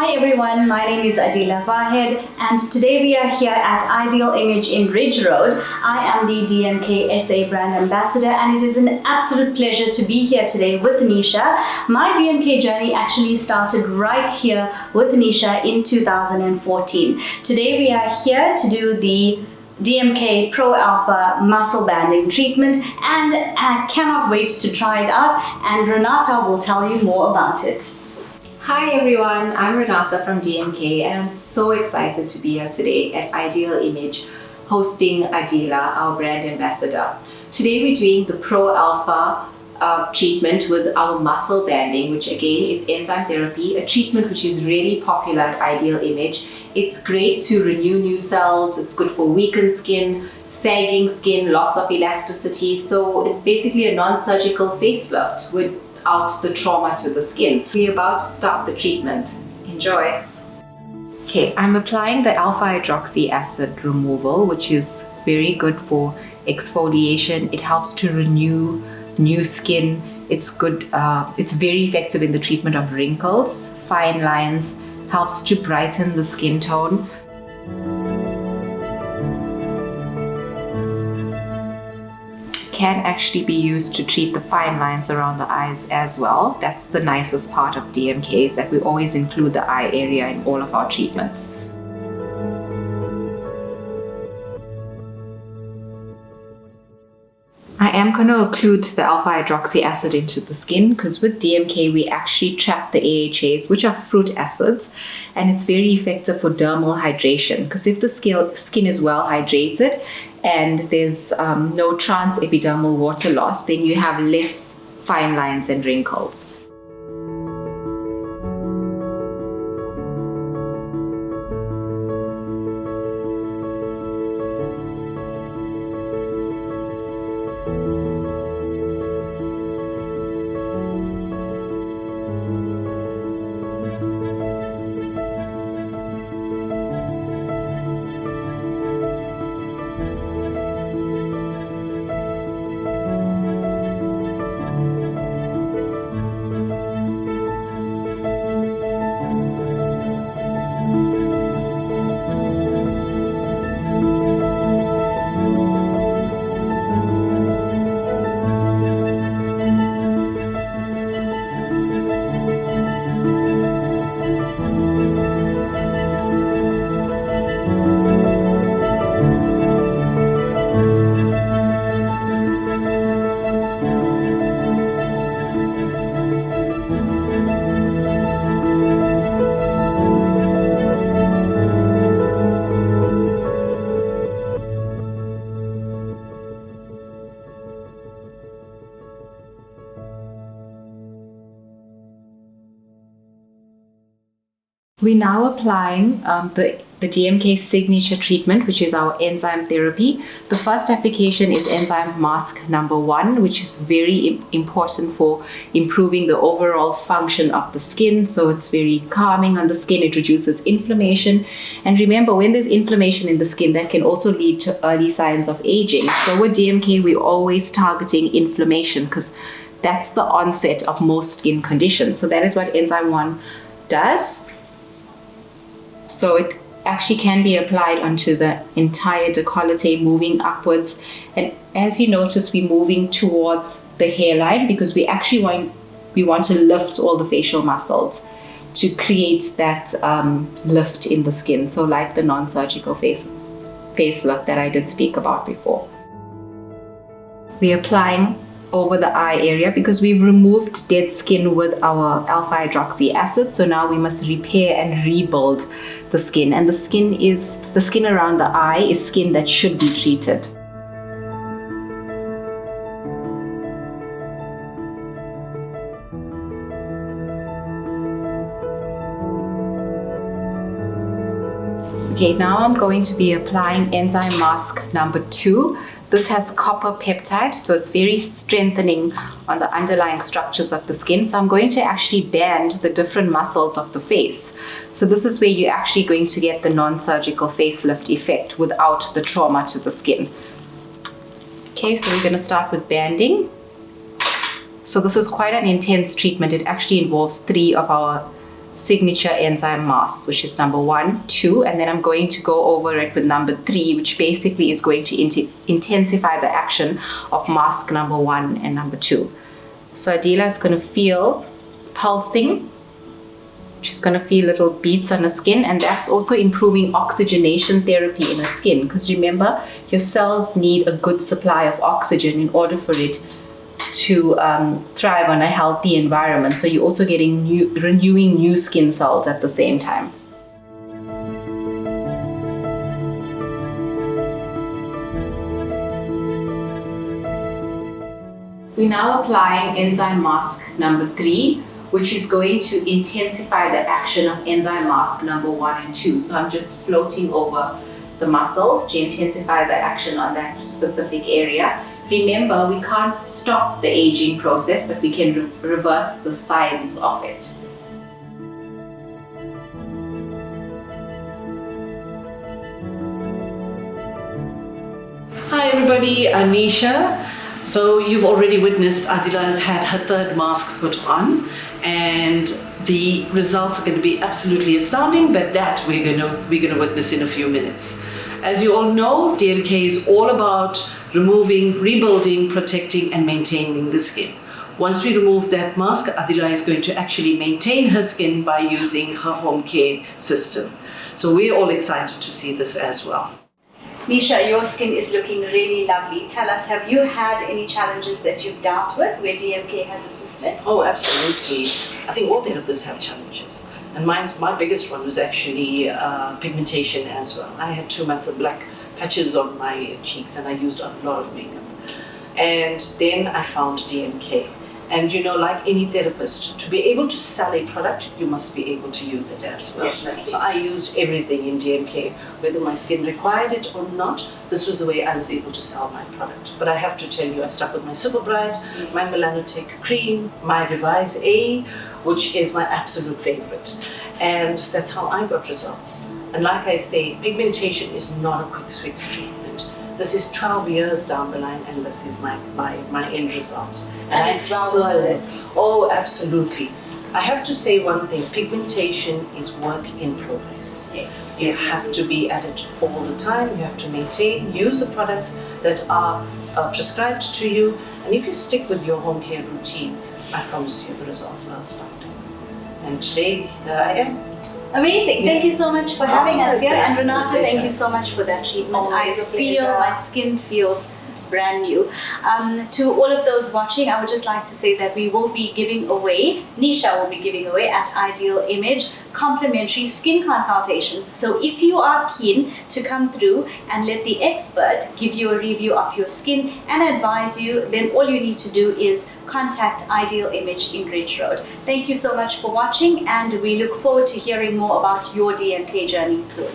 Hi everyone, my name is Adila Vahed and today we are here at Ideal Image in Ridge Road. I am the DMK SA brand ambassador and it is an absolute pleasure to be here today with Nisha. My DMK journey actually started right here with Nisha in 2014. Today we are here to do the DMK Pro Alpha muscle banding treatment and I cannot wait to try it out, and Renata will tell you more about it. Hi everyone, I'm Renata from DMK and I'm so excited to be here today at Ideal Image hosting Adila, our brand ambassador. Today we're doing the Pro Alpha treatment with our muscle banding, which again is enzyme therapy, a treatment which is really popular at Ideal Image. It's great to renew new cells, it's good for weakened skin, sagging skin, loss of elasticity. So it's basically a non-surgical facelift without the trauma to the skin. We're about to start the treatment. Enjoy. Okay, I'm applying the alpha hydroxy acid removal, which is very good for exfoliation. It helps to renew new skin. It's good. It's very effective in the treatment of wrinkles, fine lines, helps to brighten the skin tone. Can actually be used to treat the fine lines around the eyes as well. That's the nicest part of DMK, is that we always include the eye area in all of our treatments. I am going to include the alpha hydroxy acid into the skin because with DMK we actually trap the AHAs, which are fruit acids, and it's very effective for dermal hydration because if the skin is well hydrated and there's no transepidermal water loss, then you have less fine lines and wrinkles. We're now applying the DMK signature treatment, which is our enzyme therapy. The first application is enzyme mask number 1, which is very important for improving the overall function of the skin. So it's very calming on the skin, it reduces inflammation. And remember, when there's inflammation in the skin, that can also lead to early signs of aging. So with DMK, we're always targeting inflammation because that's the onset of most skin conditions. So that is what enzyme 1 does. So it actually can be applied onto the entire décolleté, moving upwards. And as you notice, we're moving towards the hairline because we actually want to lift all the facial muscles to create that lift in the skin. So like the non-surgical facelift that I did speak about before. We're applying over the eye area because we've removed dead skin with our alpha hydroxy acid. So now we must repair and rebuild the skin, and the skin around the eye is skin that should be treated. Okay, now I'm going to be applying enzyme mask number 2. This has copper peptide, so it's very strengthening on the underlying structures of the skin. So I'm going to actually band the different muscles of the face. So this is where you're actually going to get the non-surgical facelift effect without the trauma to the skin. Okay, so we're going to start with banding. So this is quite an intense treatment. It actually involves 3 of our signature enzyme mask, which is number 1, 2, and then I'm going to go over it with number 3, which basically is going to intensify the action of mask number 1 and number 2. So Adila is going to feel pulsing. She's going to feel little beats on her skin, and that's also improving oxygenation therapy in her skin, because remember, your cells need a good supply of oxygen in order for it to thrive on a healthy environment. So you're also getting renewing new skin cells at the same time. We're now applying enzyme mask number 3, which is going to intensify the action of enzyme mask number 1 and 2. So I'm just floating over the muscles to intensify the action on that specific area. Remember, we can't stop the aging process, but we can reverse the signs of it. Hi everybody, I'm Nisha. So you've already witnessed Adila has had her third mask put on, and the results are going to be absolutely astounding, but that we're going to witness in a few minutes. As you all know, DMK is all about removing, rebuilding, protecting and maintaining the skin. Once we remove that mask, Adila is going to actually maintain her skin by using her home care system. So we're all excited to see this as well. Nisha, your skin is looking really lovely. Tell us, have you had any challenges that you've dealt with where DMK has assisted? Oh, absolutely. I think all therapists have challenges. And my biggest one was actually pigmentation as well. I had 2 massive black patches on my cheeks and I used a lot of makeup. And then I found DMK. And you know, like any therapist, to be able to sell a product, you must be able to use it as well. Definitely. So I used everything in DMK, whether my skin required it or not. This was the way I was able to sell my product. But I have to tell you, I stuck with my Super Bright, my Melanotech cream, my Revise A, which is my absolute favorite. And that's how I got results. And like I say, pigmentation is not a quick fix treatment. This is 12 years down the line, and this is my end result. And it's well worth it. Oh, absolutely. I have to say one thing, pigmentation is work in progress. Yes. You have to be at it all the time. You have to maintain, use the products that are prescribed to you. And if you stick with your home care routine, I promise you the results are astounding. And today, there I am. Amazing. Thank you so much for having us it's here. an And absolute Renata, pleasure. thank you so much for that treatment. Oh, I it's a feel pleasure. my skin feels brand new. To all of those watching, I would just like to say that we will be giving away, Nisha will be giving away at Ideal Image, complimentary skin consultations. So if you are keen to come through and let the expert give you a review of your skin and advise you, then all you need to do is contact Ideal Image in Ridge Road. Thank you so much for watching, and we look forward to hearing more about your DMK journey soon.